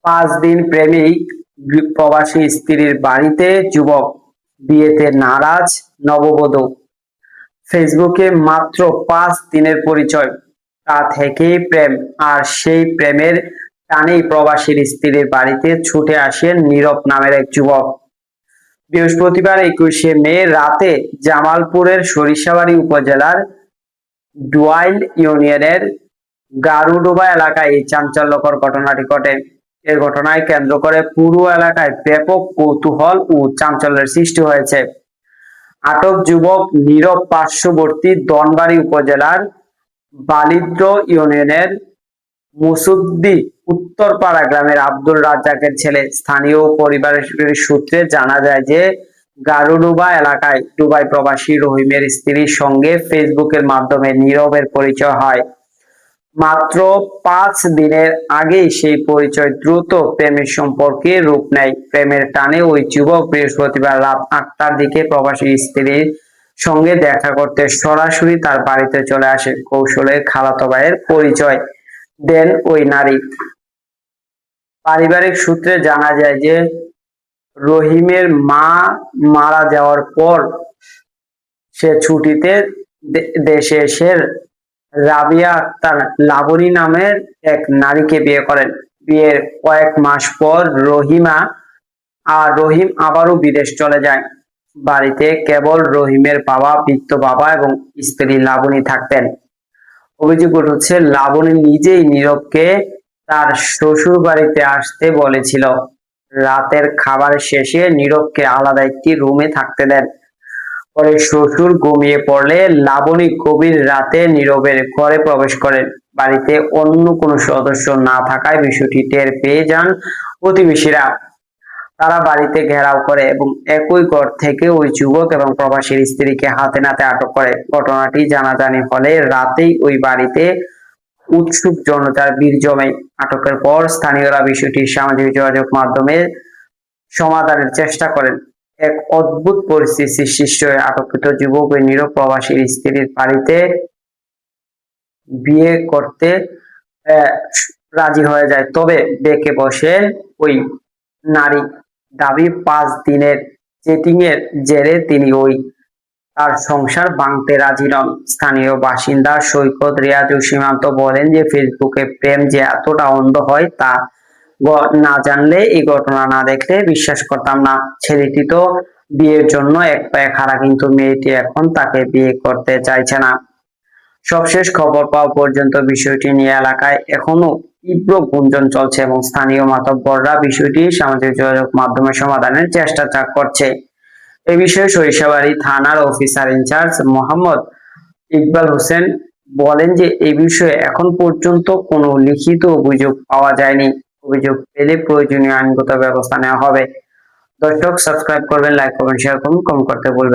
5 দিন প্রেমিক প্রবাসী স্ত্রীর বাড়িতে যুবক, বিয়েতে নারাজ নববধূ। ফেসবুকে মাত্র 5 দিনের পরিচয়, তা থেকেই প্রেম, আর সেই প্রেমের টানেই প্রবাসীর স্ত্রীর বাড়িতে ছুটে আসেন নীরব নামের এক যুবক। বৃহস্পতিবার 21শে মে রাতে জামালপুরের সরিষাবাড়ী উপজেলার ডুয়াইল ইউনিয়নের গারুডোবা এলাকায় এই চাঞ্চল্যকর ঘটনাটি ঘটে। এই ঘটনায় কেন্দ্র করে পুরো এলাকায় ব্যাপক কৌতূহল ও চাঞ্চল্যের সৃষ্টি হয়েছে। আটক যুবক নীরব পার্শ্ববর্তী ধনবাড়ী উপজেলার বালিদ্র ইউনিয়নের মুসুদ্দি উত্তরপাড়া গ্রামের আব্দুল রাজ্জাকের ছেলে। স্থানীয় পরিবারের সূত্রে জানা যায় যে গারুডোবা এলাকায় দুবাই প্রবাসী রহিমের স্ত্রীর সঙ্গে ফেসবুকের মাধ্যমে নীরবের পরিচয় হয়। মাত্র 5 দিনের আগেই সেই পরিচয় দ্রুত প্রেমের সম্পর্কে রূপ নেয়। প্রেমের টানে ওই যুবক বৃহস্পতিবার রাত 8টার দিকে প্রবাসী স্ত্রীর সঙ্গে দেখা করতে সরাসরি তার বাড়িতে চলে আসে। কৌশলের খালাতো ভাইয়ের পরিচয় দেন ওই নারী। পারিবারিক সূত্রে জানা যায় যে রহিমের মা মারা যাওয়ার পর সে ছুটিতে দেশে এসে রাবিয়া আক্তার লাবণী নামের এক নারীকে বিয়ে করেন। বিয়ের কয়েক মাস পর রহিম আবারও বিদেশ চলে যায়। বাড়িতে কেবল রহিমের বাবা, বৃদ্ধ বাবা এবং স্ত্রী লাবণী থাকতেন। অভিযোগ উঠেছে, লাবণী নিজেই নীরবকে তার শ্বশুর বাড়িতে আসতে বলেছিল। রাতের খাবার শেষে নীরবকে আলাদা একটি রুমে থাকতে দেন। পরে শ্বশুর ঘুমিয়ে পড়লে লাবণী গভীর রাতে নীরবের ঘরে প্রবেশ করেন। বাড়িতে অন্য কোনো সদস্য না থাকায় বিষয়টি টের পেয়ে যান প্রতিবেশীরা। তারা বাড়িতে ঘেরাও করে এবং একই ঘর থেকে ওই যুবক এবং প্রবাসীর স্ত্রীকে হাতে নাতে আটক করে। ঘটনাটি জানাজানি হলে রাতেই ওই বাড়িতে উৎসুক জনতার ভিড় জমে। আটকের পর স্থানীয়রা বিষয়টি সামাজিক যোগাযোগ মাধ্যমে সমাধানের চেষ্টা করেন। এক অদ্ভুত পরিস্থিতি সৃষ্টি হয়ে আটককৃত যুবক ওই নীরব প্রবাসীর স্ত্রীর বাড়িতে বিয়ে করতে রাজি হয়ে যায়। তবে বেঁকে বসে ওই নারী। দাবি 5 দিনের চেটিং এর জেরে তিনি তার সংসার ভাঙতে রাজি নন। স্থানীয় বাসিন্দা সৈকত রিয়াজুল সীমান্ত বলেন যে ফেসবুকে প্রেম যে এতটা অন্ধ হয় তা না জানলে, এই ঘটনা না দেখলে বিশ্বাস করতাম না। ছেলেটি তো বিয়ের জন্য এক পায়ে খাড়া, কিন্তু মেয়েটি এখন তাকে বিয়ে করতে চাইছে না। সবশেষ খবর পাওয়া পর্যন্ত বিষয়টি নিয়ে এলাকায় এখনো তীব্র গুঞ্জন চলছে এবং স্থানীয় মাতব্বররা বিষয়টি সামাজিক যোগাযোগ মাধ্যমে সমাধানের চেষ্টা করছে। এ বিষয়ে সরিষাবাড়ী থানার অফিসার ইনচার্জ মোহাম্মদ ইকবাল হোসেন বলেন যে এই বিষয়ে এখন পর্যন্ত কোনো লিখিত অভিযোগ পাওয়া যায়নি। অভিযোগ পেলে প্রয়োজনীয় আইনগত ব্যবস্থা নেওয়া হবে। দর্শক, সাবস্ক্রাইব করবেন, লাইক করবেন, শেয়ার করুন, কমেন্ট করতে ভুলবেন না।